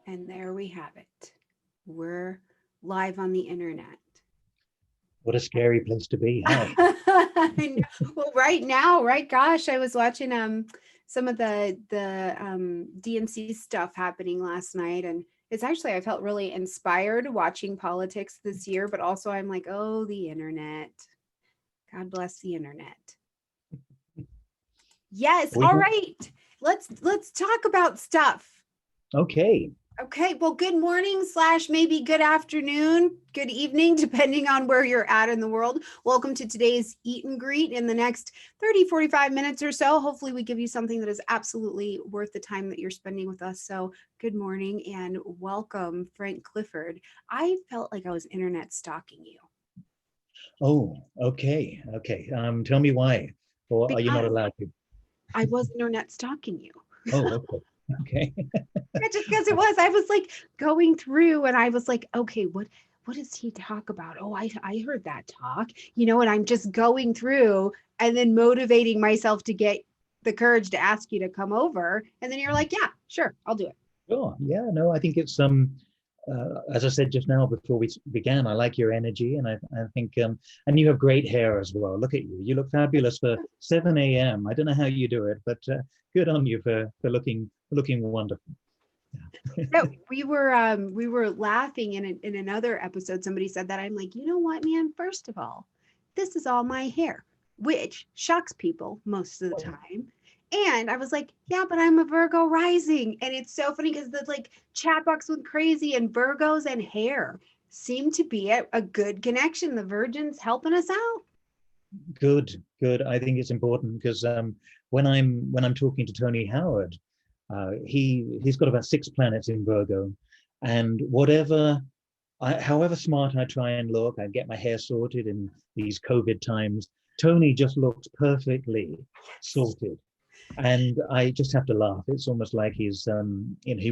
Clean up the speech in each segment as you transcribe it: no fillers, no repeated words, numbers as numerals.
And there we have it. We're live on the internet. What a scary place to be. Hi. I know. Well, right now, right? Gosh, I was watching some of the DNC stuff happening last night, and it's actually I felt really inspired watching politics this year, but also I'm like, oh, the internet. God bless the internet. Yes. We All don't- right. Let's talk about stuff. okay. Okay, well, good morning / maybe good afternoon, good evening, depending on where you're at in the world. Welcome to today's Eat and Greet. In the next 30, 45 minutes or so, hopefully we give you something that is absolutely worth the time that you're spending with us. So good morning and welcome, Frank Clifford. I felt like I was internet stalking you. Oh, okay. Okay. Tell me why. Or are you not Because allowed to? I was internet stalking you. Oh, okay. Okay. Yeah, just because it was, I was like going through and I was like, okay, what does he talk about? Oh, I heard that talk, and I'm just going through and then motivating myself to get the courage to ask you to come over. And then you're like, yeah, sure, I'll do it. Sure. Yeah, no, I think it's as I said just now before we began, I like your energy, and I think and you have great hair as well. Look at you. You look fabulous for 7 a.m. I don't know how you do it, but good on you for looking wonderful. No, we were laughing in another episode. Somebody said that. I'm like, you know what, man? First of all, this is all my hair, which shocks people most of the time. And I was like, yeah, but I'm a Virgo rising. And it's so funny because the like chat box went crazy and Virgos and hair seem to be a good connection. The Virgins helping us out. Good, good. I think it's important because when I'm talking to Tony Howard, he's got about 6 planets in Virgo, and however smart I try and look, I get my hair sorted in these COVID times. Tony just looks perfectly sorted, and I just have to laugh. It's almost like he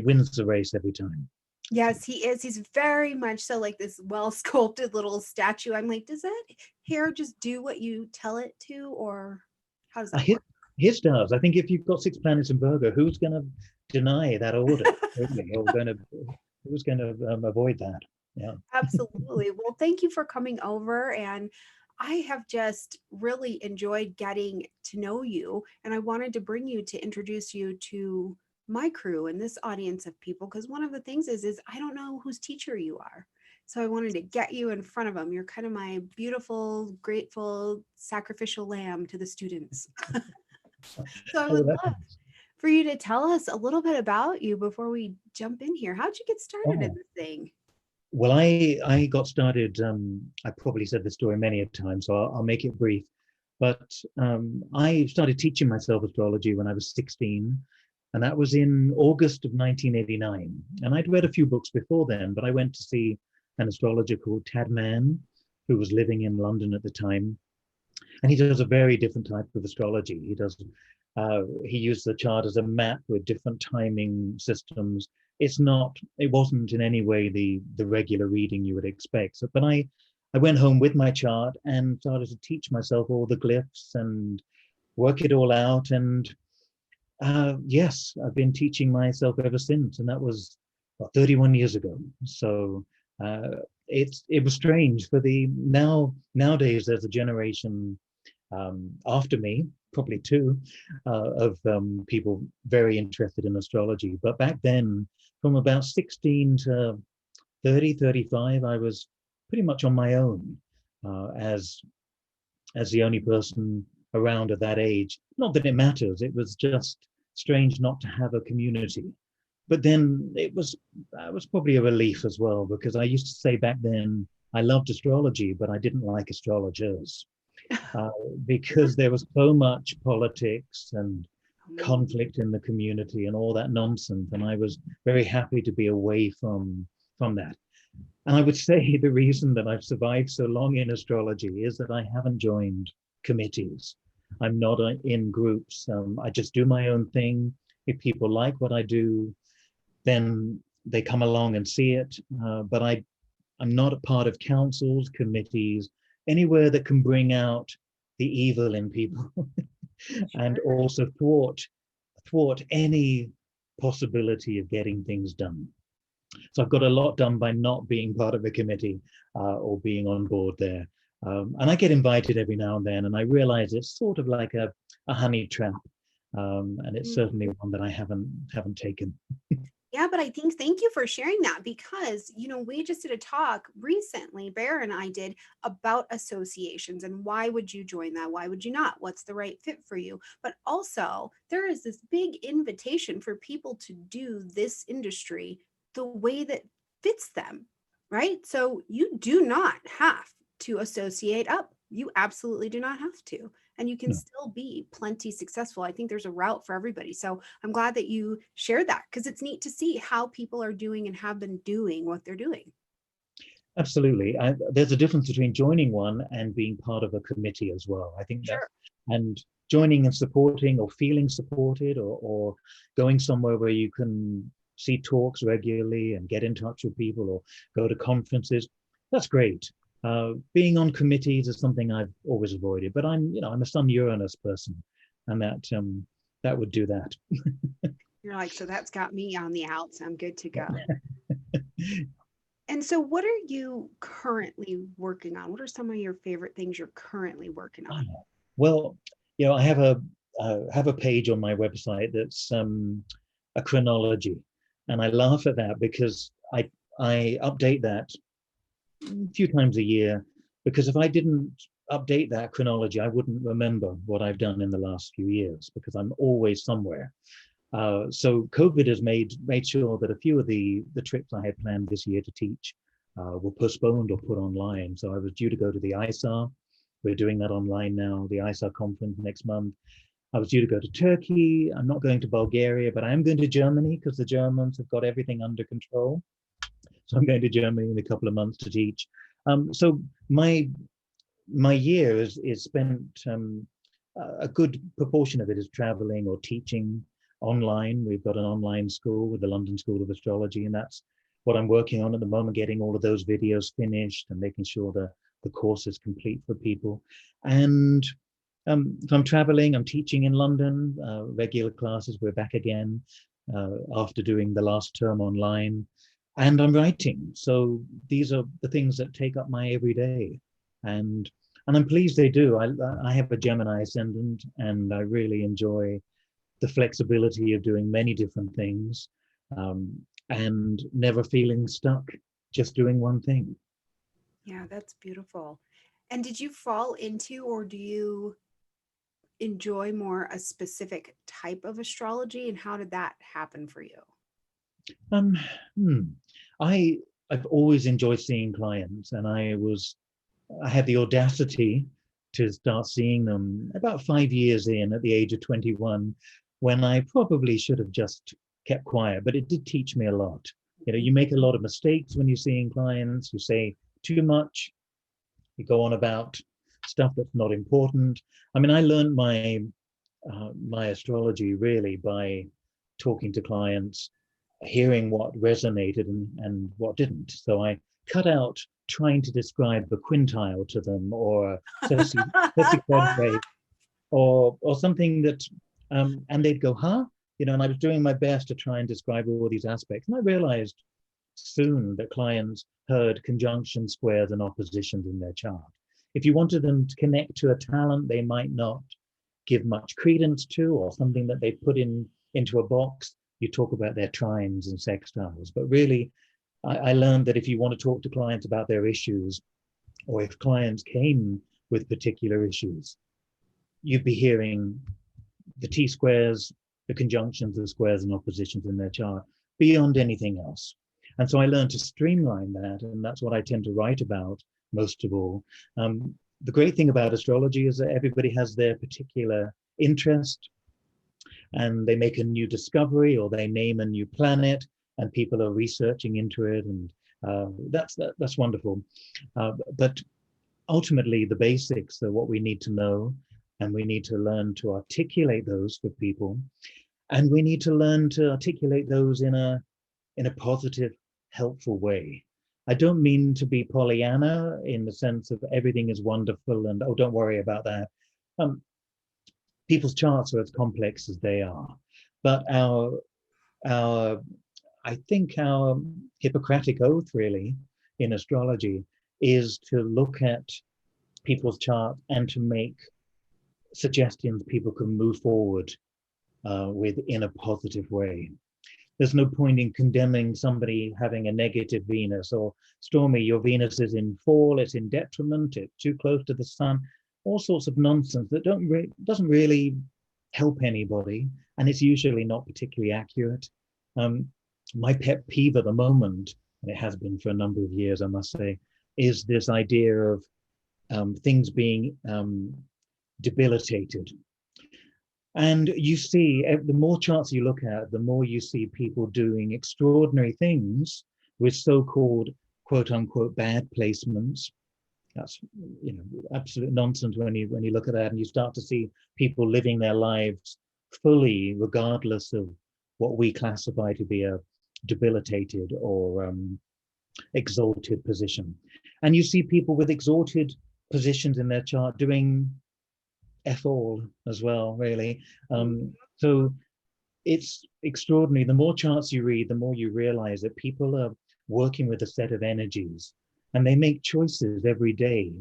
wins the race every time. Yes, he is. He's very much so like this well sculpted little statue. I'm like, does that hair just do what you tell it to, or how does that His, work? his does. I think if you've got 6 planets in Virgo, who's going to deny that order? Really, or who's going to avoid that? Yeah. Absolutely. Well, thank you for coming over. And I have just really enjoyed getting to know you. And I wanted to bring you to introduce you to my crew and this audience of people. Because one of the things is I don't know whose teacher you are. So I wanted to get you in front of them. You're kind of my beautiful, grateful, sacrificial lamb to the students. So I Oh, would that's love nice. for you to tell us a little bit about you before we jump in here. How'd you get started in Oh, this thing? well, I got started. I probably said this story many a time, so I'll make it brief. But I started teaching myself astrology when I was 16, and that was in August of 1989. And I'd read a few books before then, but I went to see an astrologer called Tad Mann, who was living in London at the time, and he does a very different type of astrology. He used the chart as a map with different timing systems. It wasn't in any way the regular reading you would expect. So, but I went home with my chart and started to teach myself all the glyphs and work it all out. And yes, I've been teaching myself ever since, and that was 31 years ago. So it was strange for the nowadays there's a generation after me, probably two, of people very interested in astrology. But back then, from about 16 to 30, 35, I was pretty much on my own as the only person around at that age. Not that it matters. It was just strange not to have a community. But then that was probably a relief as well, because I used to say back then I loved astrology, but I didn't like astrologers uh, because there was so much politics and conflict in the community and all that nonsense, and I was very happy to be away from that. And I would say the reason that I've survived so long in astrology is that I haven't joined committees. I'm not in groups. I just do my own thing. If people like what I do, then they come along and see it. But I'm not a part of councils, committees, anywhere that can bring out the evil in people and Sure. also thwart any possibility of getting things done. So I've got a lot done by not being part of a committee or being on board there. And I get invited every now and then, and I realize it's sort of like a honey trap. And it's certainly Mhm. one that I haven't taken. Yeah, but I think thank you for sharing that because, we just did a talk recently, Bear and I did, about associations and why would you join that? Why would you not? What's the right fit for you? But also, there is this big invitation for people to do this industry the way that fits them, right? So you do not have to associate up. You absolutely do not have to. And you can No, still be plenty successful. I think there's a route for everybody. So I'm glad that you shared that because it's neat to see how people are doing and have been doing what they're doing. absolutely. There's a difference between joining one and being part of a committee as well. I think that's, Sure. and joining and supporting or feeling supported or going somewhere where you can see talks regularly and get in touch with people or go to conferences. That's great. Being on committees is something I've always avoided, but I'm a Sun Uranus person, and that would do that. You're like, so that's got me on the outs. I'm good to go. And so, what are you currently working on? What are some of your favorite things you're currently working on? Well, I have a page on my website that's a chronology, and I laugh at that because I update that a few times a year, because if I didn't update that chronology, I wouldn't remember what I've done in the last few years because I'm always somewhere. So COVID has made sure that a few of the trips I had planned this year to teach were postponed or put online. So I was due to go to the ISAR. We're doing that online now, the ISAR conference next month. I was due to go to Turkey. I'm not going to Bulgaria, but I am going to Germany because the Germans have got everything under control. So I'm going to Germany in a couple of months to teach. So my year is spent, a good proportion of it is traveling or teaching online. We've got an online school with the London School of Astrology, and that's what I'm working on at the moment, getting all of those videos finished and making sure the course is complete for people. And so I'm traveling, I'm teaching in London, regular classes. We're back again after doing the last term online. And I'm writing. So these are the things that take up my everyday. And and I'm pleased they do. I have a Gemini ascendant, and I really enjoy the flexibility of doing many different things, and never feeling stuck just doing one thing. Yeah, that's beautiful. And did you fall into, or do you enjoy more a specific type of astrology? And how did that happen for you? Um, hmm. I I've always enjoyed seeing clients, and I had the audacity to start seeing them about 5 years in at the age of 21, when I probably should have just kept quiet, but it did teach me a lot. You make a lot of mistakes when you're seeing clients. You say too much, you go on about stuff that's not important. I mean, I learned my astrology really by talking to clients, hearing what resonated and what didn't. So I cut out trying to describe the quintile to them, or sesquiquadrate, or something that, and they'd go, huh? And I was doing my best to try and describe all these aspects. And I realized soon that clients heard conjunctions, squares, and oppositions in their chart. If you wanted them to connect to a talent they might not give much credence to, or something that they put into a box, you talk about their trines and sextiles. But really, I learned that if you want to talk to clients about their issues, or if clients came with particular issues, you'd be hearing the T squares, the conjunctions, the squares and oppositions in their chart beyond anything else. And so I learned to streamline that, and that's what I tend to write about most of all. The great thing about astrology is that everybody has their particular interest, and they make a new discovery or they name a new planet, and people are researching into it, and that's wonderful. But ultimately, the basics are what we need to know, and we need to learn to articulate those for people, and we need to learn to articulate those in a positive, helpful way. I don't mean to be Pollyanna in the sense of everything is wonderful and, oh, don't worry about that. Um, People's charts are as complex as they are, but our I think our Hippocratic oath, really, in astrology, is to look at people's chart and to make suggestions people can move forward with in a positive way. There's no point in condemning somebody having a negative Venus, or Stormie, your Venus is in fall, it's in detriment, it's too close to the sun, all sorts of nonsense that doesn't really help anybody, and it's usually not particularly accurate. My pet peeve at the moment, and it has been for a number of years, I must say, is this idea of things being debilitated. And you see, the more charts you look at, the more you see people doing extraordinary things with so-called quote unquote bad placements. That's, you know, absolute nonsense when you look at that, and you start to see people living their lives fully, regardless of what we classify to be a debilitated or exalted position. And you see people with exalted positions in their chart doing F all as well, really. So it's extraordinary. The more charts you read, the more you realize that people are working with a set of energies, and they make choices every day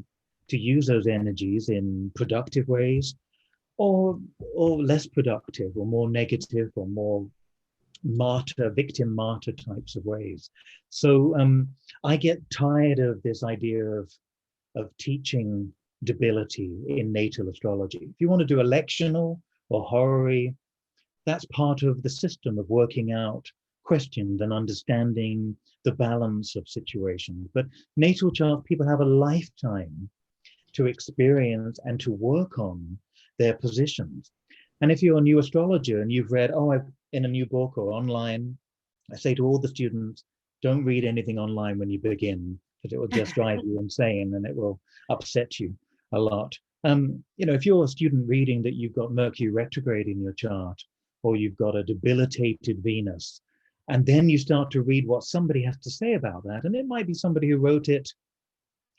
to use those energies in productive ways, or less productive, or more negative, or more victim martyr types of ways. So I get tired of this idea of teaching debility in natal astrology. If you want to do electional or horary, that's part of the system of working out questions and understanding the balance of situations. But natal charts, people have a lifetime to experience and to work on their positions. And if you're a new astrologer and you've read, in a new book or online, I say to all the students, don't read anything online when you begin, because it will just drive you insane and it will upset you a lot. If you're a student reading that you've got Mercury retrograde in your chart, or you've got a debilitated Venus, and then you start to read what somebody has to say about that, and it might be somebody who wrote it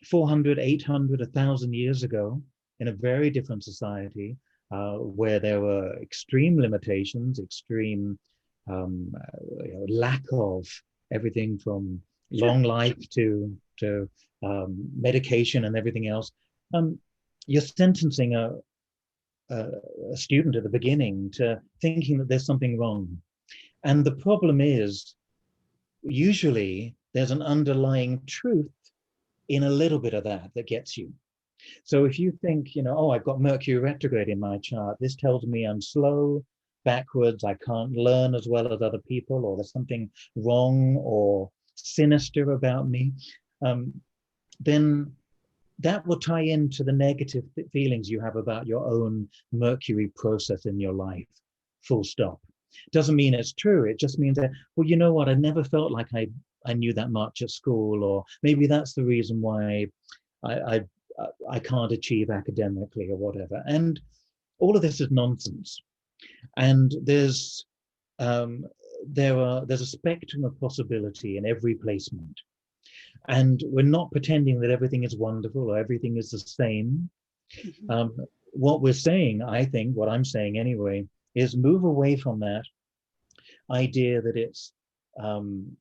400, 800, 1,000 years ago in a very different society, where there were extreme limitations, extreme lack of everything from long life to medication and everything else. You're sentencing a student at the beginning to thinking that there's something wrong. And the problem is, usually there's an underlying truth in a little bit of that gets you. So if you think, I've got Mercury retrograde in my chart, this tells me I'm slow, backwards, I can't learn as well as other people, or there's something wrong or sinister about me, then that will tie into the negative feelings you have about your own Mercury process in your life, full stop. Doesn't mean it's true. It just means that, well, you know what, I never felt like I knew that much at school, or maybe that's the reason why I can't achieve academically or whatever. And all of this is nonsense. And there's a spectrum of possibility in every placement. And we're not pretending that everything is wonderful or everything is the same. Mm-hmm. What we're saying, I think, what I'm saying anyway, is move away from that idea that it's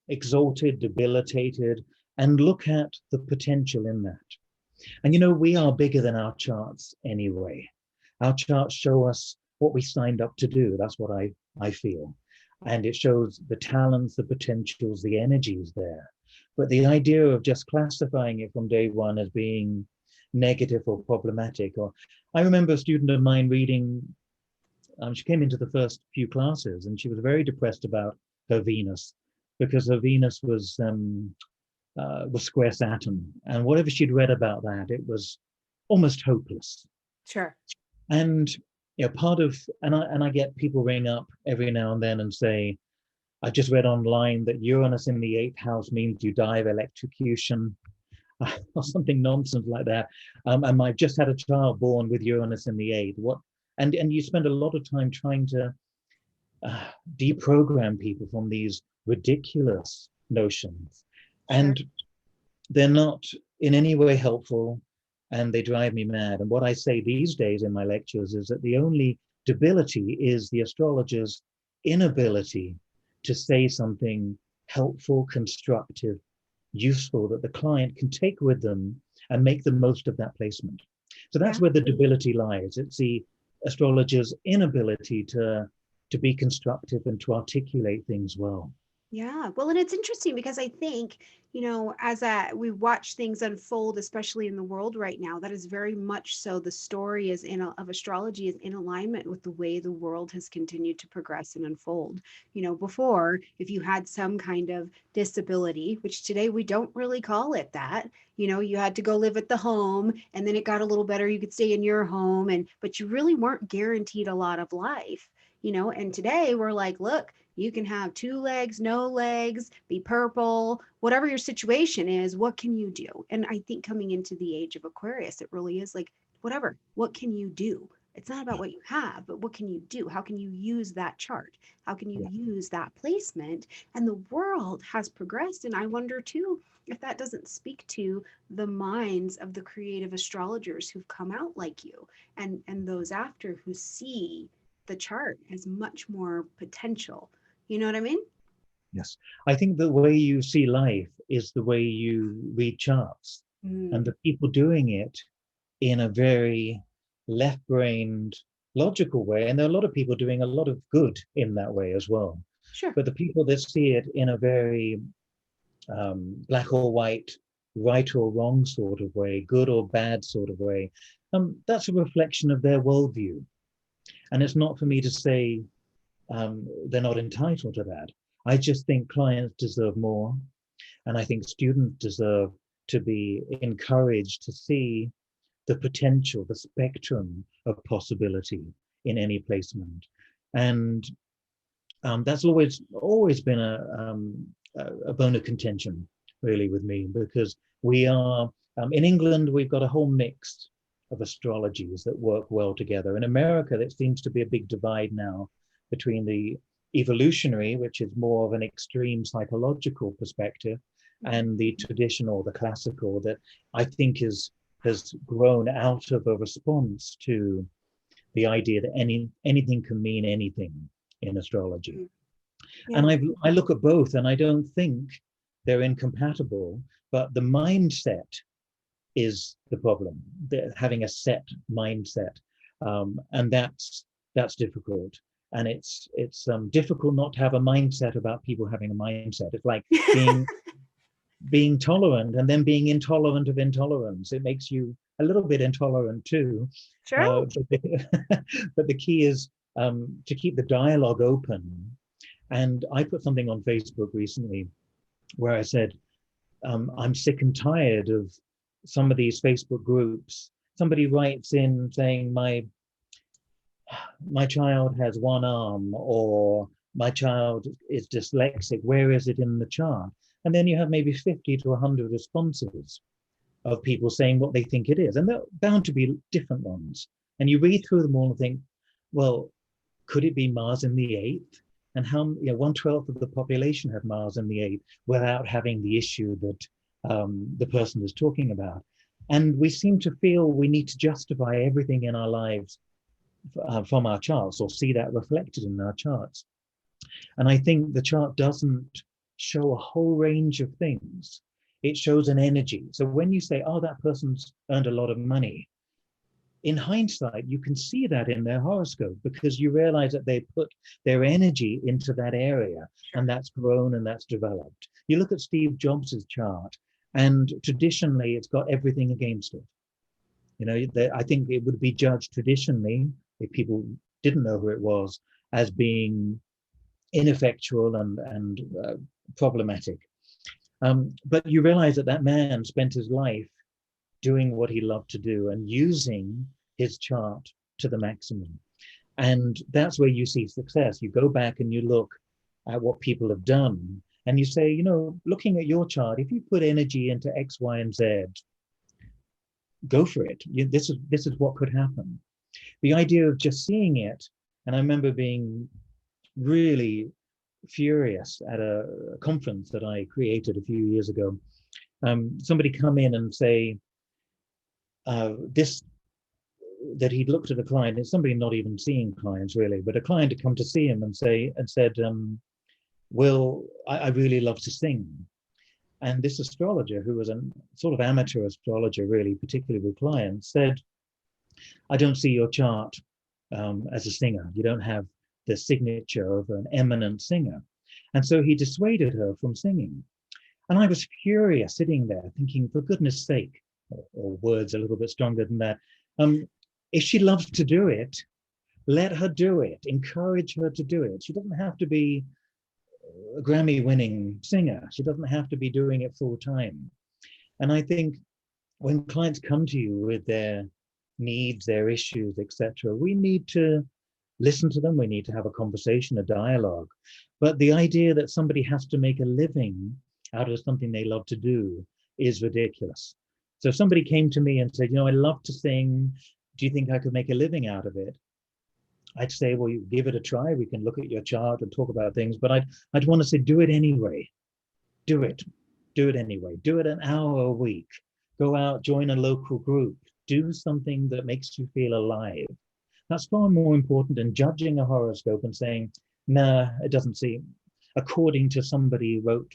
exalted, debilitated, and look at the potential in that. And we are bigger than our charts anyway. Our charts show us what we signed up to do. That's what I feel. And it shows the talents, the potentials, the energies there. But the idea of just classifying it from day one as being negative or problematic, I remember a student of mine reading, she came into the first few classes and she was very depressed about her Venus, because her Venus was square Saturn, and whatever she'd read about that, it was almost hopeless. Sure. And I get people ring up every now and then and say, I just read online that Uranus in the 8th house means you die of electrocution, or something nonsense like that. And I've just had a child born with Uranus in the 8th. And you spend a lot of time trying to deprogram people from these ridiculous notions. Sure. And they're not in any way helpful, and they drive me mad. And what I say these days in my lectures is that the only debility is the astrologer's inability to say something helpful, constructive, useful, that the client can take with them and make the most of that placement. So that's Yeah. where the debility lies. It's the astrologer's inability to be constructive and to articulate things well. Yeah. Well, and it's interesting because I think, as we watch things unfold, especially in the world right now, that is very much so the story of astrology is in alignment with the way the world has continued to progress and unfold. Before, if you had some kind of disability, which today we don't really call it that, you had to go live at the home, and then it got a little better, you could stay in your home, but you really weren't guaranteed a lot of life. And today we're like, look, you can have two legs, no legs, be purple, whatever your situation is, what can you do? And I think coming into the age of Aquarius, it really is like, whatever, what can you do? It's not about what you have, but what can you do? How can you use that chart? How can you Yeah. use that placement? And the world has progressed. And I wonder too, if that doesn't speak to the minds of the creative astrologers who've come out like you and those after who see the chart as much more potential. You know what I mean? Yes. I think the way you see life is the way you read charts. And Mm, the people doing it in a very left-brained, logical way, and there are a lot of people doing a lot of good in that way as well. sure. But the people that see it in a very black or white, right or wrong sort of way, good or bad sort of way, that's a reflection of their worldview. And it's not for me to say they're not entitled to that. I just think clients deserve more. And I think students deserve to be encouraged to see the potential, the spectrum of possibility in any placement. And that's always been a bone of contention, really, with me, because we are in England. We've got a whole mix of astrologies that work well together. In America, there seems to be a big divide now between the evolutionary, which is more of an extreme psychological perspective, Mhm. and the traditional, the classical, that I think has grown out of a response to the idea that anything can mean anything in astrology. Mm, yeah. And I look at both, and I don't think they're incompatible, but the mindset is the problem. They're having a set mindset, and that's difficult. And it's difficult not to have a mindset about people having a mindset. It's like being tolerant and then being intolerant of intolerance. It makes you a little bit intolerant too. Sure. But the key is to keep the dialogue open. And I put something on Facebook recently where I said, I'm sick and tired of some of these Facebook groups. Somebody writes in saying, my child has one arm, or my child is dyslexic. Where is it in the chart? And then you have maybe 50 to 100 responses of people saying what they think it is. And they're bound to be different ones. And you read through them all and think, well, could it be Mars in the eighth? And how, 1/12 of the population have Mars in the eighth without having the issue that the person is talking about. And we seem to feel we need to justify everything in our lives from our charts, or see that reflected in our charts. And I think the chart doesn't show a whole range of things. It shows an energy. So when you say, oh, that person's earned a lot of money, in hindsight, you can see that in their horoscope, because you realize that they put their energy into that area, Sure. and that's grown and that's developed. You look at Steve Jobs's chart, and traditionally it's got everything against it. I think it would be judged traditionally, if people didn't know who it was, as being ineffectual and problematic. But you realize that that man spent his life doing what he loved to do and using his chart to the maximum. And that's where you see success. You go back and you look at what people have done, and you say, looking at your chart, if you put energy into X, Y, and Z, go for it. This is what could happen. The idea of just seeing it, and I remember being really furious at a conference that I created a few years ago. Somebody come in and say this that he'd looked at a client. It's somebody not even seeing clients really, but a client had come to see him and said, I really love to sing. And this astrologer, who was a sort of amateur astrologer, really, particularly with clients, said, I don't see your chart as a singer. You don't have the signature of an eminent singer. And so he dissuaded her from singing. And I was furious sitting there thinking, for goodness sake, or words a little bit stronger than that, if she loves to do it, let her do it. Encourage her to do it. She doesn't have to be a Grammy-winning singer. She doesn't have to be doing it full time. And I think when clients come to you with their needs, their issues, etc., we need to listen to them. We need to have a conversation, a dialogue. But the idea that somebody has to make a living out of something they love to do is ridiculous. So if somebody came to me and said, I love to sing. Do you think I could make a living out of it? I'd say, well, you give it a try. We can look at your chart and talk about things, but I'd want to say, do it anyway. Do it anyway. Do it an hour a week. Go out, join a local group. Do something that makes you feel alive. That's far more important than judging a horoscope and saying, nah, it doesn't seem, according to somebody who wrote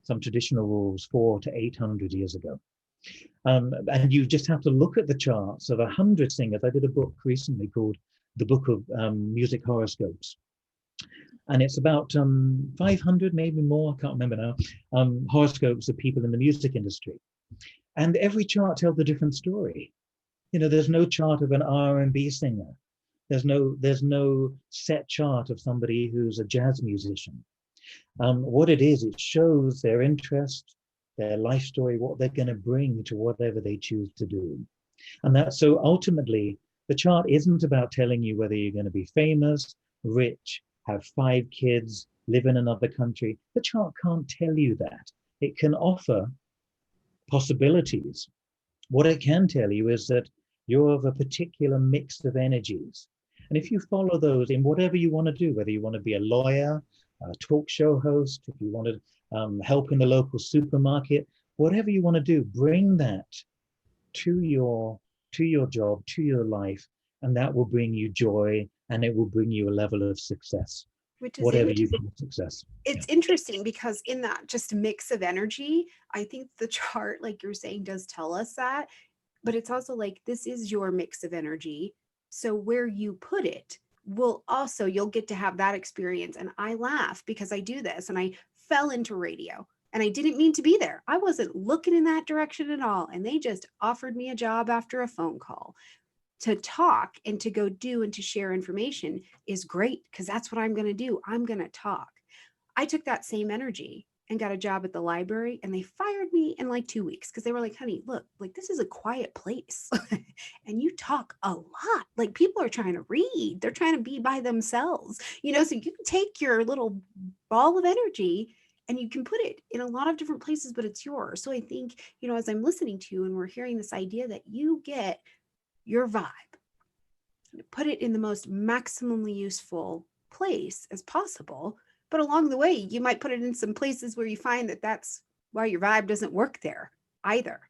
some traditional rules 400 to 800 years ago. And you just have to look at the charts of 100 singers. I did a book recently called The Book of Music Horoscopes. And it's about 500, maybe more, I can't remember now, horoscopes of people in the music industry. And every chart tells a different story. There's no chart of an R&B singer. There's no set chart of somebody who's a jazz musician. What it is, it shows their interest, their life story, what they're going to bring to whatever they choose to do. And that, so ultimately, the chart isn't about telling you whether you're going to be famous, rich, have 5 kids, live in another country. The chart can't tell you that. It can offer possibilities. What it can tell you is that you're of a particular mix of energies. And if you follow those in whatever you want to do, whether you want to be a lawyer, a talk show host, if you want to help in the local supermarket, whatever you want to do, bring that to your job, to your life, and that will bring you joy, and it will bring you a level of success. Which is whatever you call success. It's interesting because in that just mix of energy, I think the chart, like you're saying, does tell us that, but it's also like, this is your mix of energy. So where you put it will also, you'll get to have that experience. And I laugh because I do this and I fell into radio and I didn't mean to be there. I wasn't looking in that direction at all. And they just offered me a job after a phone call. To talk and to go do and to share information is great because that's what I'm going to do. I'm going to talk. I took that same energy and got a job at the library and they fired me in like 2 weeks because they were like, honey, look, like this is a quiet place and you talk a lot. Like people are trying to read, they're trying to be by themselves, so you can take your little ball of energy and you can put it in a lot of different places, but it's yours. So I think, as I'm listening to you and we're hearing this idea that you get your vibe, put it in the most maximally useful place as possible. But along the way, you might put it in some places where you find that that's why your vibe doesn't work there either.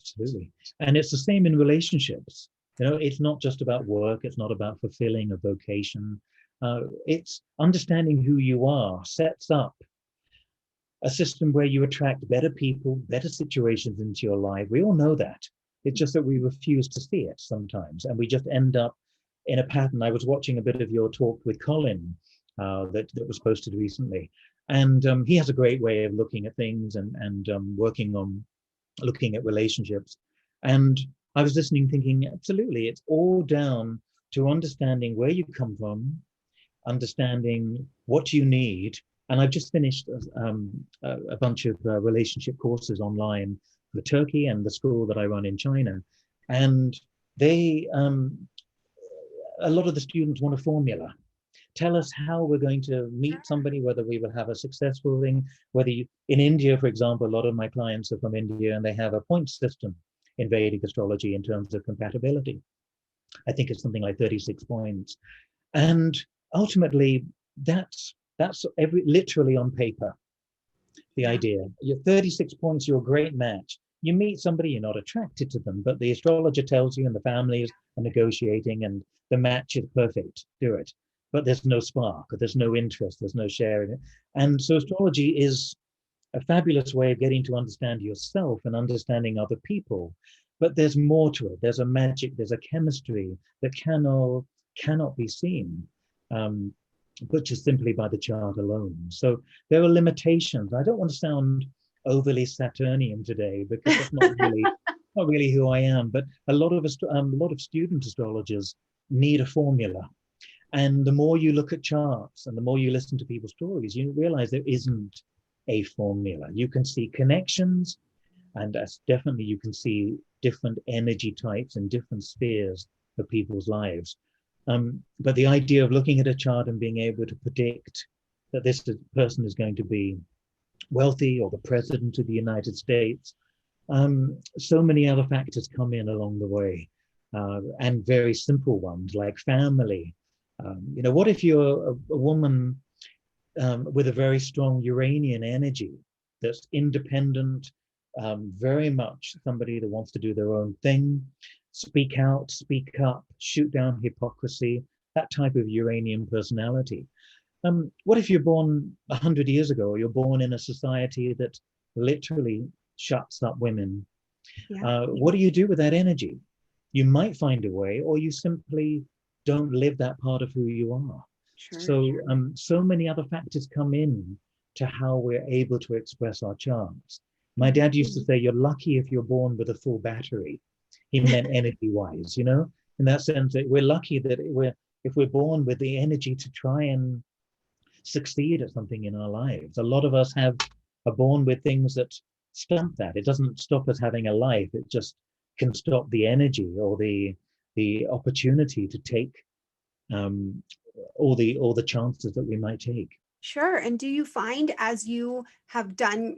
Absolutely. And it's the same in relationships. It's not just about work. It's not about fulfilling a vocation. It's understanding who you are sets up a system where you attract better people, better situations into your life. We all know that. It's just that we refuse to see it sometimes. And we just end up in a pattern. I was watching a bit of your talk with Colin that was posted recently. And he has a great way of looking at things and working on looking at relationships. And I was listening thinking, absolutely, it's all down to understanding where you come from, understanding what you need. And I've just finished a bunch of relationship courses online for Turkey and the school that I run in China. And they, a lot of the students want a formula. Tell us how we're going to meet somebody, whether we will have a successful thing, whether you, in India, for example, a lot of my clients are from India and they have a point system in Vedic astrology in terms of compatibility. I think it's something like 36 points. And ultimately, that's literally on paper, the idea. You're 36 points, you're a great match. You meet somebody, you're not attracted to them, but the astrologer tells you and the families are negotiating and the match is perfect, do it. but there's no spark, or there's no interest, there's no sharing. And so astrology is a fabulous way of getting to understand yourself and understanding other people. But there's more to it. There's a magic, there's a chemistry that cannot be seen, but just simply by the chart alone. So there are limitations. I don't want to sound overly Saturnian today, because that's not really who I am. But a lot of student astrologers need a formula. And the more you look at charts and the more you listen to people's stories, you realize there isn't a formula. You can see connections, and that's definitely, you can see different energy types and different spheres of people's lives. But the idea of looking at a chart and being able to predict that this person is going to be wealthy, or the president of the United States, so many other factors come in along the way, and very simple ones like family. What if you're a woman with a very strong Uranian energy that's independent, very much somebody that wants to do their own thing, speak out, speak up, shoot down hypocrisy, that type of Uranian personality. What if you're born 100 years ago, or you're born in a society that literally shuts up women? Yeah, What do you do with that energy? You might find a way, or you simply don't live that part of who you are. sure. So, so many other factors come in to how we're able to express our charts. My dad used to say, you're lucky if you're born with a full battery. He meant energy-wise, in that sense, that we're lucky that if we're born with the energy to try and succeed at something in our lives. A lot of us are born with things that stump that. It doesn't stop us having a life. It just can stop the energy or the opportunity to take all the chances that we might take. Sure. And do you find, as you have done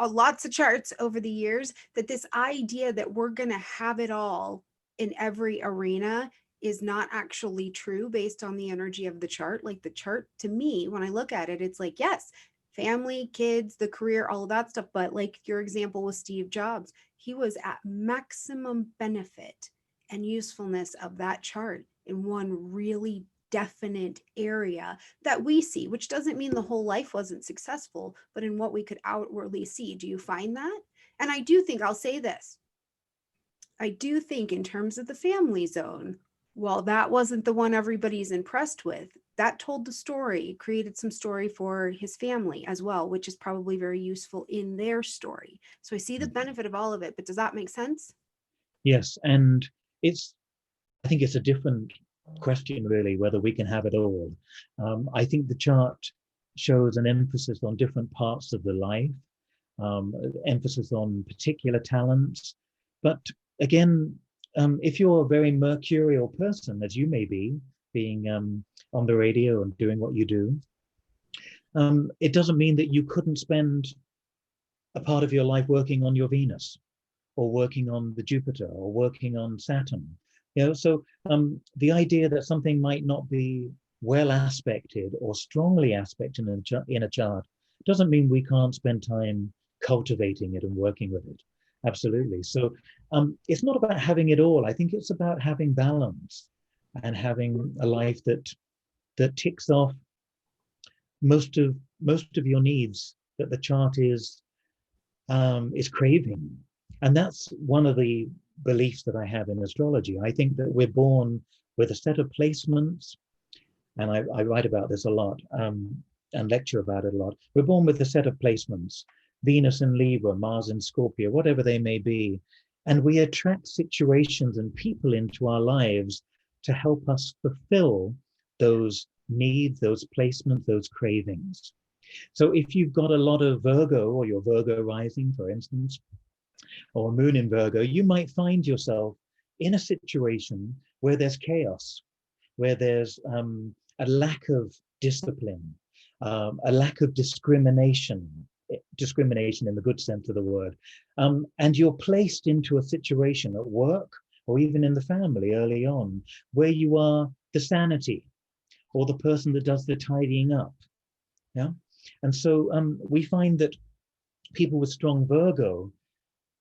lots of charts over the years, that this idea that we're going to have it all in every arena is not actually true based on the energy of the chart? Like the chart, to me, when I look at it, it's like, yes, family, kids, the career, all of that stuff. But like your example with Steve Jobs, he was at maximum benefit and usefulness of that chart in one really definite area that we see, which doesn't mean the whole life wasn't successful, but in what we could outwardly see. Do you find that? And I do think, I'll say this, I do think in terms of the family zone, well, that wasn't the one everybody's impressed with. That told the story, created some story for his family as well, which is probably very useful in their story. So I see the benefit of all of it, but does that make sense? Yes, and I think it's a different question, really, whether we can have it all. I think the chart shows an emphasis on different parts of the life, emphasis on particular talents. But again, if you're a very mercurial person, as you may be, being on the radio and doing what you do, it doesn't mean that you couldn't spend a part of your life working on your Venus, or working on the Jupiter, or working on Saturn. So the idea that something might not be well aspected or strongly aspected in a chart doesn't mean we can't spend time cultivating it and working with it. Absolutely. So it's not about having it all. I think it's about having balance and having a life that ticks off most of your needs that the chart is craving. And that's one of the beliefs that I have in astrology. I think that we're born with a set of placements, and I write about this a lot and lecture about it a lot. We're born with a set of placements, Venus in Libra, Mars in Scorpio, whatever they may be. And we attract situations and people into our lives to help us fulfill those needs, those placements, those cravings. So if you've got a lot of Virgo, or your Virgo rising, for instance, or Moon in Virgo, you might find yourself in a situation where there's chaos, where there's a lack of discipline, a lack of discrimination in the good sense of the word. And you're placed into a situation at work, or even in the family early on, where you are the sanity, or the person that does the tidying up. Yeah. And so we find that people with strong Virgo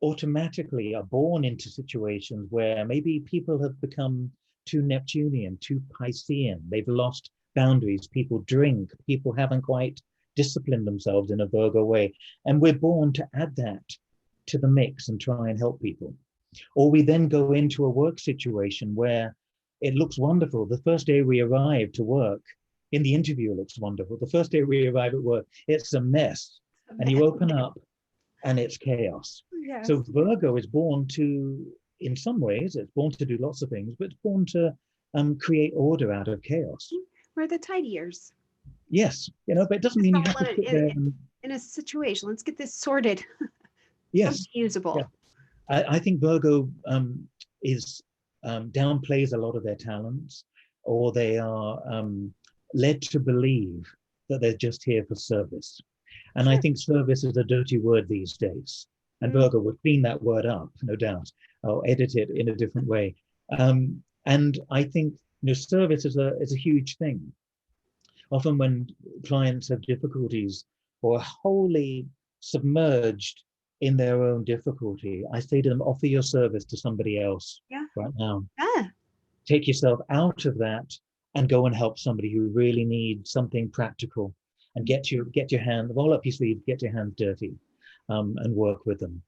automatically are born into situations where maybe people have become too Neptunian, too Piscean. They've lost boundaries, people drink, people haven't quite disciplined themselves in a Virgo way. And we're born to add that to the mix and try and help people. Or we then go into a work situation where it looks wonderful. The first day we arrive to work, in the interview, it looks wonderful. The first day we arrive at work, it's a mess. And you open up and it's chaos. Yes. So Virgo is born to, in some ways, it's born to do lots of things, but it's born to create order out of chaos. We're the tidiers. Yes, but it doesn't mean you have to sit there and, in a situation. Let's get this sorted. yes, Something usable. yeah. I think Virgo is downplays a lot of their talents, or they are led to believe that they're just here for service. And I think service is a dirty word these days. And Virgo would clean that word up, no doubt, or edit it in a different way. And I think service is a huge thing. Often when clients have difficulties or are wholly submerged in their own difficulty, I say to them, offer your service to somebody else right now. Take yourself out of that and go and help somebody who really needs something practical, and get your hand, roll up your sleeves, get your hands dirty, and work with them.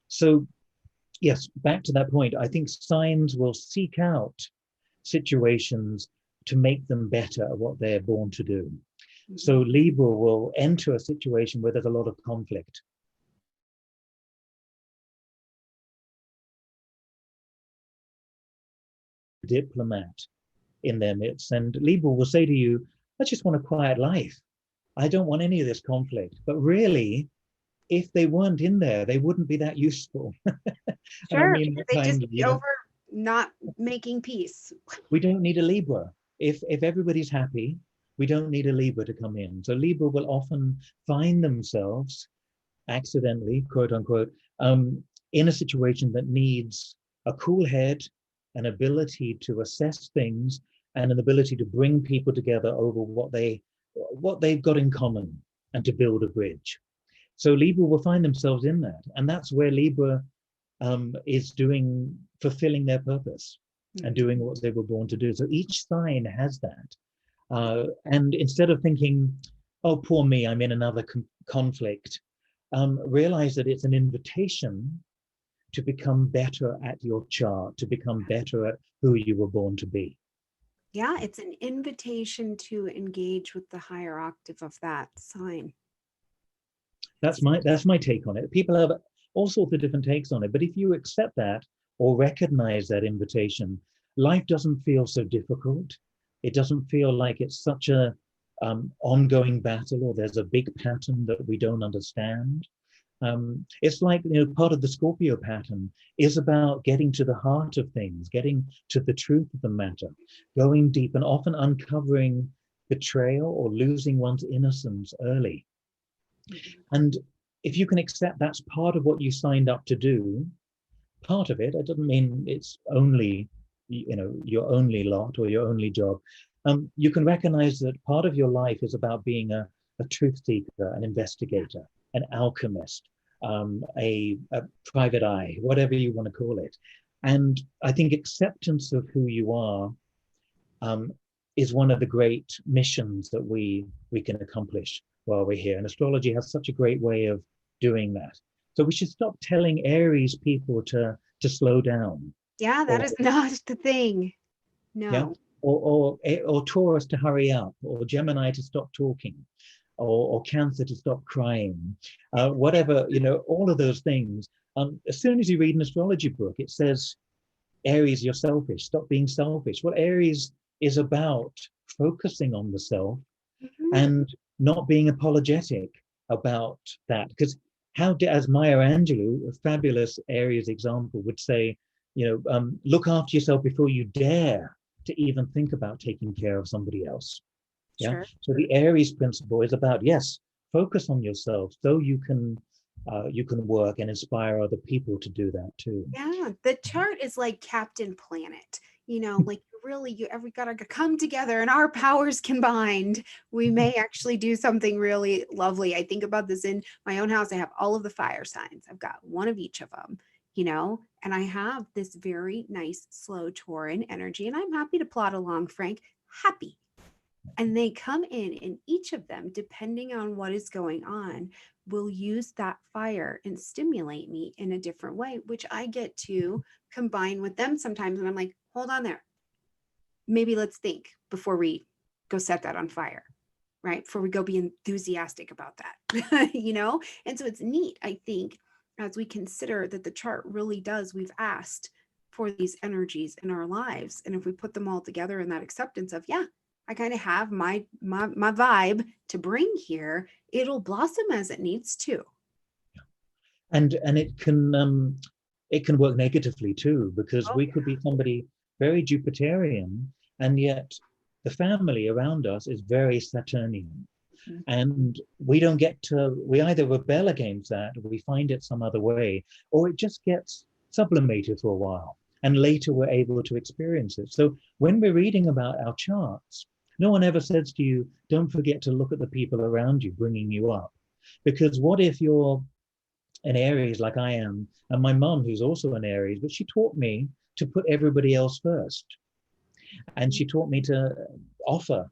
So yes, back to that point, I think signs will seek out situations to make them better at what they're born to do. So Libra will enter a situation where there's a lot of conflict. Diplomat in their midst, and Libra will say to you, I just want a quiet life. I don't want any of this conflict. But really, if they weren't in there, they wouldn't be that useful. Sure, I mean, they just be over not making peace. We don't need a Libra. If everybody's happy, we don't need a Libra to come in. So Libra will often find themselves accidentally, quote unquote, in a situation that needs a cool head, an ability to assess things, and an ability to bring people together over what they've got in common, and to build a bridge. So Libra will find themselves in that, and that's where Libra is fulfilling their purpose and doing what they were born to do. So each sign has that, and instead of thinking, "Oh, poor me, I'm in another conflict," realize that it's an invitation to become better at your chart, to become better at who you were born to be. Yeah, it's an invitation to engage with the higher octave of that sign. That's my take on it. People have all sorts of different takes on it, but if you accept that or recognize that invitation, life doesn't feel so difficult. It doesn't feel like it's such a ongoing battle, or there's a big pattern that we don't understand. It's like, part of the Scorpio pattern is about getting to the heart of things, getting to the truth of the matter, going deep, and often uncovering betrayal or losing one's innocence early. And if you can accept that's part of what you signed up to do, part of it doesn't mean it's only, your only lot or your only job. You can recognize that part of your life is about being a truth seeker, an investigator, an alchemist, a private eye, whatever you want to call it. And I think acceptance of who you are is one of the great missions that we can accomplish while we're here. And astrology has such a great way of doing that. So we should stop telling Aries people to slow down. Yeah, that is not the thing. No. Yeah. Or Taurus to hurry up, or Gemini to stop talking, or Cancer to stop crying, whatever, all of those things. As soon as you read an astrology book, it says, Aries, you're selfish, stop being selfish. Well, Aries is about focusing on the self and not being apologetic about that. Because as Maya Angelou, a fabulous Aries example, would say, look after yourself before you dare to even think about taking care of somebody else. Yeah. Sure. So the Aries principle is about, yes, focus on yourself so you can work and inspire other people to do that too. Yeah, the chart is like Captain Planet. Like you gotta come together, and our powers combined, we may actually do something really lovely. I think about this in my own house. I have all of the fire signs. I've got one of each of them, and I have this very nice, slow Tauran energy, and I'm happy to plod along, Frank. Happy. And they come in, and each of them, depending on what is going on, will use that fire and stimulate me in a different way, which I get to combine with them sometimes. And I'm like, hold on there. Maybe let's think before we go set that on fire, right? Before we go be enthusiastic about that, you know? And so it's neat, I think, as we consider that the chart really does, we've asked for these energies in our lives. And if we put them all together in that acceptance of, yeah, I kind of have my vibe to bring here, it'll blossom as it needs to. And it can work negatively too, because Oh, we could be somebody very Jupiterian, and yet the family around us is very Saturnian. yeah. And we don't get to, we either rebel against that, or we find it some other way, or it just gets sublimated for a while. And later we're able to experience it. So when we're reading about our charts, no one ever says to you, don't forget to look at the people around you bringing you up. Because what if you're an Aries like I am, and my mum, who's also an Aries, but she taught me to put everybody else first. And she taught me to offer.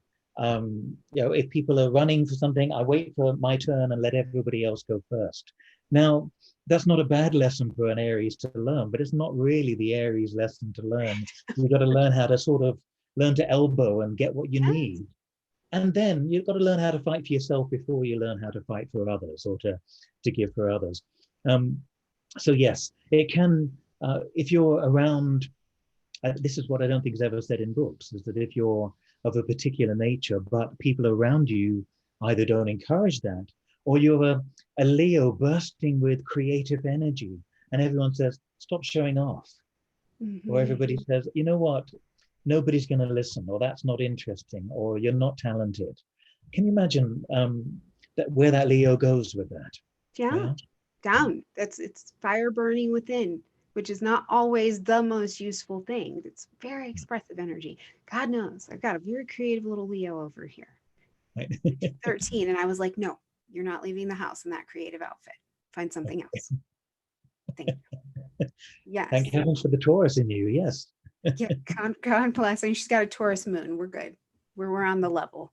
If people are running for something, I wait for my turn and let everybody else go first. Now, that's not a bad lesson for an Aries to learn, but it's not really the Aries lesson to learn. You've got to learn how to sort of learn to elbow and get what you Yes. need. And then you've got to learn how to fight for yourself before you learn how to fight for others, or to give for others. Um, so yes, it can, if you're around, this is what I don't think is ever said in books, is that if you're of a particular nature, but people around you either don't encourage that, or you're a Leo bursting with creative energy, and everyone says, stop showing off. Or Mm-hmm. everybody says, you know what, nobody's going to listen, or that's not interesting, or you're not talented. Can you imagine that where that Leo goes with that? Yeah. Yeah. Down. It's fire burning within, which is not always the most useful thing. It's very expressive energy. God knows, I've got a very creative little Leo over here. Right. 13, and I was like, no, you're not leaving the house in that creative outfit. Find something else. Thank you. Thank Yes. heavens for the Taurus in you. Yes. Yeah. God bless. And she's got a Taurus moon. We're good. We're on the level.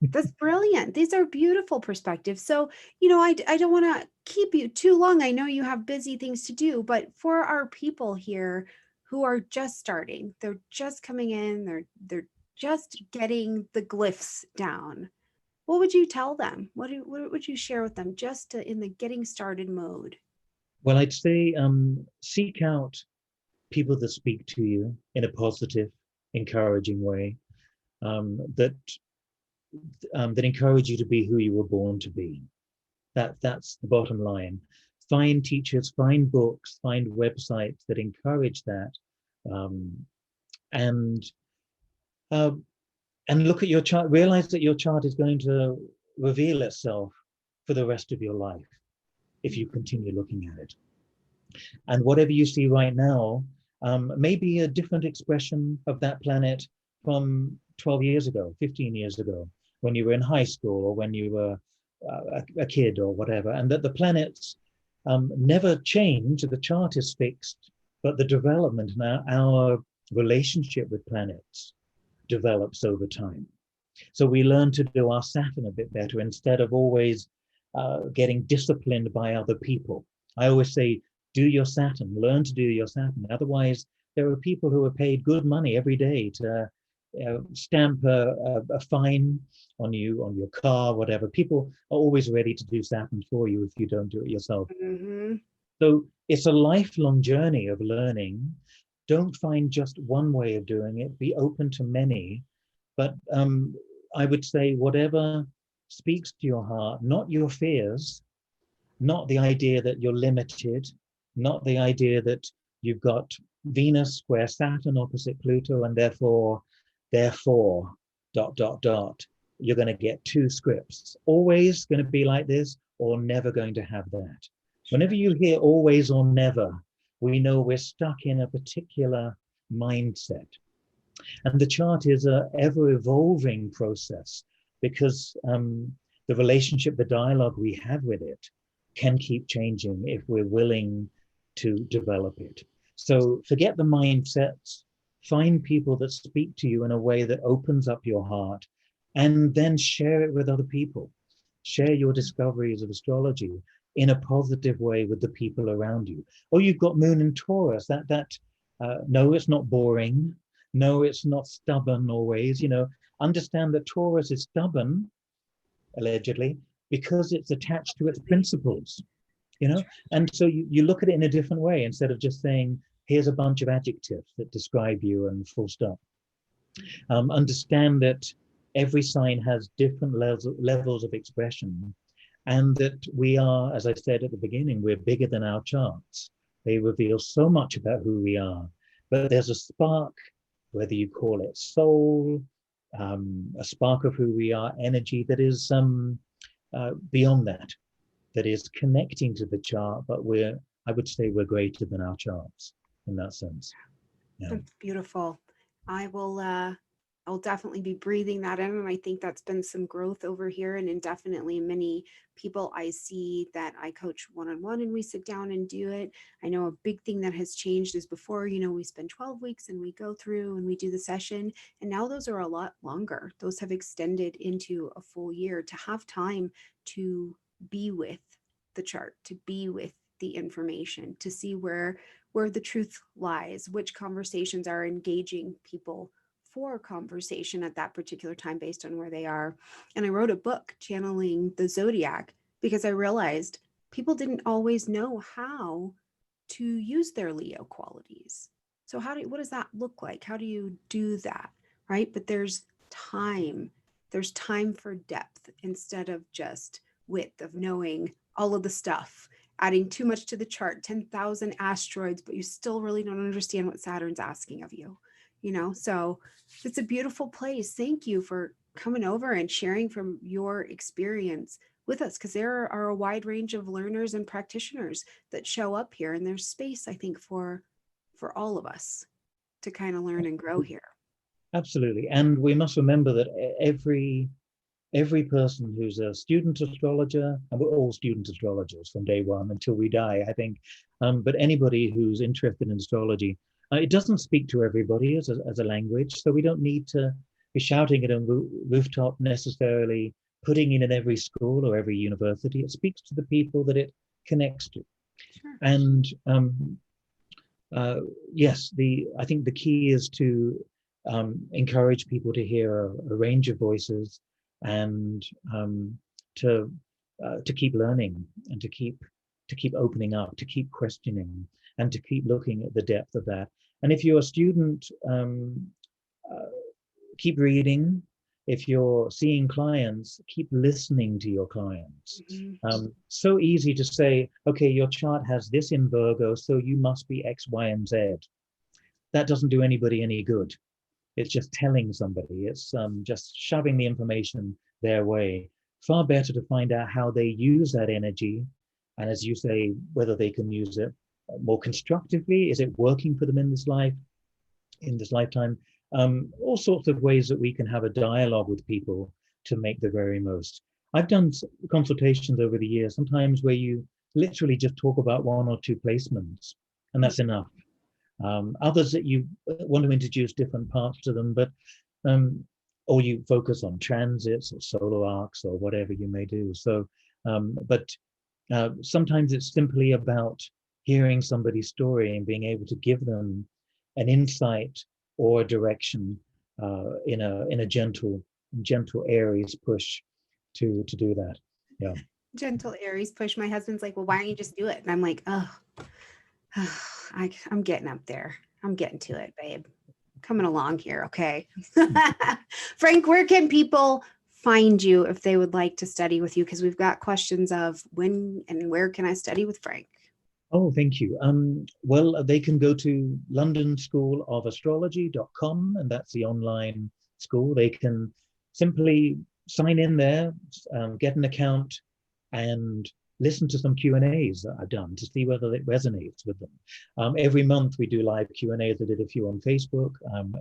That's brilliant. These are beautiful perspectives. So, I don't want to keep you too long. I know you have busy things to do, but for our people here who are just starting, they're just coming in, they're just getting the glyphs down. What would you tell them? What would you share with them just in the getting started mode? Well, I'd say seek out people that speak to you in a positive, encouraging way, that that encourage you to be who you were born to be. That's the bottom line. Find teachers, find books, find websites that encourage that, um, and uh, and look at your chart. Realize that your chart is going to reveal itself for the rest of your life if you continue looking at it. And whatever you see right now may be a different expression of that planet from 12 years ago, 15 years ago, when you were in high school, or when you were a kid, or whatever. And that the planets never change, the chart is fixed, but the development now, our relationship with planets develops over time. So we learn to do our Saturn a bit better instead of always getting disciplined by other people. I always say, do your Saturn, learn to do your Saturn. Otherwise, there are people who are paid good money every day to stamp a fine on you, on your car, whatever. People are always ready to do Saturn for you if you don't do it yourself. Mm-hmm. So it's a lifelong journey of learning. Don't find just one way of doing it. Be open to many. But I would say whatever speaks to your heart, not your fears, not the idea that you're limited, not the idea that you've got Venus square Saturn opposite Pluto, and therefore, dot, dot, dot, you're going to get two scripts. Always going to be like this, or never going to have that. Whenever Sure. you hear always or never, we know we're stuck in a particular mindset. And the chart is an ever evolving process, because the relationship, the dialogue we have with it can keep changing if we're willing to develop it. So forget the mindsets, find people that speak to you in a way that opens up your heart, and then share it with other people. Share your discoveries of astrology in a positive way with the people around you. Or you've got Moon and Taurus. No, it's not boring. No, it's not stubborn always. Understand that Taurus is stubborn, allegedly, because it's attached to its principles. And so you look at it in a different way instead of just saying, here's a bunch of adjectives that describe you and full stop. Understand that every sign has different levels of expression, and that we are, as I said at the beginning, we're bigger than our charts. They reveal so much about who we are, but there's a spark, whether you call it soul, a spark of who we are, energy that is beyond that is connecting to the chart, but I would say we're greater than our charts in that sense. Yeah. That's beautiful. I'll definitely be breathing that in. And I think that's been some growth over here. And definitely many people I see that I coach one-on-one and we sit down and do it. I know a big thing that has changed is before, we spend 12 weeks and we go through and we do the session. And now those are a lot longer. Those have extended into a full year to have time to be with the chart, to be with the information, to see where the truth lies, which conversations are engaging people for conversation at that particular time based on where they are. And I wrote a book channeling the zodiac because I realized people didn't always know how to use their Leo qualities. So what does that look like? How do you do that? Right? But there's time for depth instead of just width of knowing all of the stuff, adding too much to the chart, 10,000 asteroids, but you still really don't understand what Saturn's asking of you. So it's a beautiful place. Thank you for coming over and sharing from your experience with us, because there are a wide range of learners and practitioners that show up here, and there's space, I think, for all of us to kind of learn and grow here. Absolutely. And we must remember that every person who's a student astrologer, and we're all student astrologers from day one until we die, I think, but anybody who's interested in astrology, it doesn't speak to everybody as a language, so we don't need to be shouting it on rooftop necessarily, putting it in every school or every university. It speaks to the people that it connects to. Sure. And yes, I think the key is to encourage people to hear a range of voices, and to keep learning, and to keep opening up, to keep questioning, and to keep looking at the depth of that. And if you're a student, keep reading. If you're seeing clients, keep listening to your clients. Mm-hmm. So easy to say, okay, your chart has this in Virgo, so you must be X, Y, and Z. That doesn't do anybody any good. It's just telling somebody. It's just shoving the information their way. Far better to find out how they use that energy, and as you say, whether they can use it more constructively. Is it working for them in this lifetime? All sorts of ways that we can have a dialogue with people to make the very most. I've done consultations over the years, sometimes where you literally just talk about one or two placements, and that's enough. Others that you want to introduce different parts to them, but or you focus on transits or solar arcs or whatever you may do. So, but sometimes it's simply about hearing somebody's story and being able to give them an insight or a direction in a gentle Aries push to do that. Yeah. Gentle Aries push. My husband's like, well, why don't you just do it? And I'm like, oh, I'm getting up there. I'm getting to it, babe. Coming along here. Okay. Frank, where can people find you if they would like to study with you? Because we've got questions of when and where can I study with Frank? Oh, thank you. Well, they can go to londonschoolofastrology.com, and that's the online school. They can simply sign in there, get an account, and listen to some Q&As that I've done to see whether it resonates with them. Every month we do live Q&As. I did a few on Facebook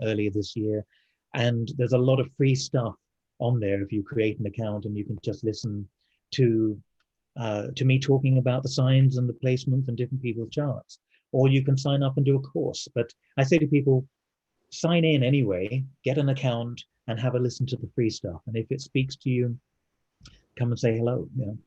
earlier this year, and there's a lot of free stuff on there if you create an account, and you can just listen to me talking about the signs and the placements and different people's charts. Or you can sign up and do a course. But I say to people, sign in anyway, get an account, and have a listen to the free stuff. And if it speaks to you, come and say hello. You know.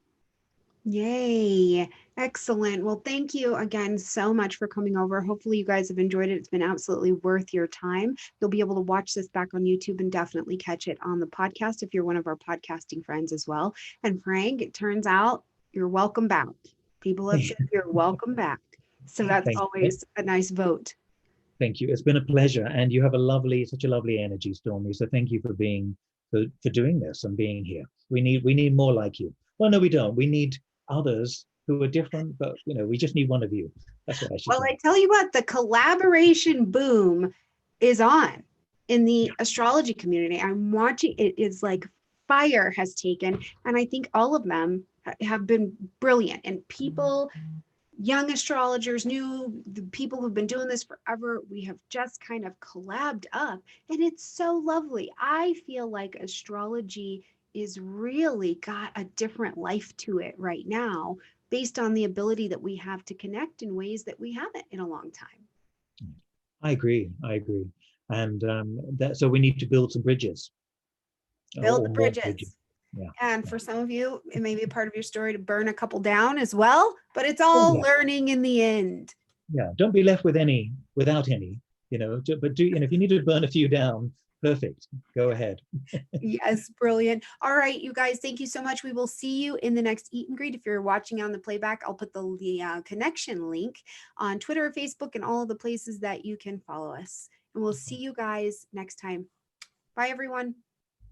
Yay. Excellent. Well, thank you again so much for coming over. Hopefully you guys have enjoyed it. It's been absolutely worth your time. You'll be able to watch this back on YouTube and definitely catch it on the podcast if you're one of our podcasting friends as well. And Frank, it turns out you're welcome back. People have said you're welcome back. So that's Thank you. always a nice vote. Thank you. It's been a pleasure, and you have such a lovely energy, Stormy. So thank you for doing this and being here. We need more like you. Well, no, we don't. We need others who are different, but we just need one of you. That's what I should Well, say. I tell you what, the collaboration boom is on in the astrology community. I'm watching it is like fire has taken, and I think all of them have been brilliant. And people, young astrologers, the people who've been doing this forever, we have just kind of collabed up, and it's so lovely. I feel like astrology is really got a different life to it right now based on the ability that we have to connect in ways that we haven't in a long time. I agree. I agree. And so we need to build some bridges, Build or the more bridges. bridges. Yeah. And Yeah. for some of you, it may be a part of your story to burn a couple down as well, but it's Oh, all yeah. learning in the end. Yeah. Don't be left without any. But if you need to burn a few down, perfect. Go ahead. Yes, brilliant. All right, you guys, thank you so much. We will see you in the next Eat and Greet. If you're watching on the playback, I'll put the connection link on Twitter, Facebook, and all of the places that you can follow us. And we'll see you guys next time. Bye, everyone.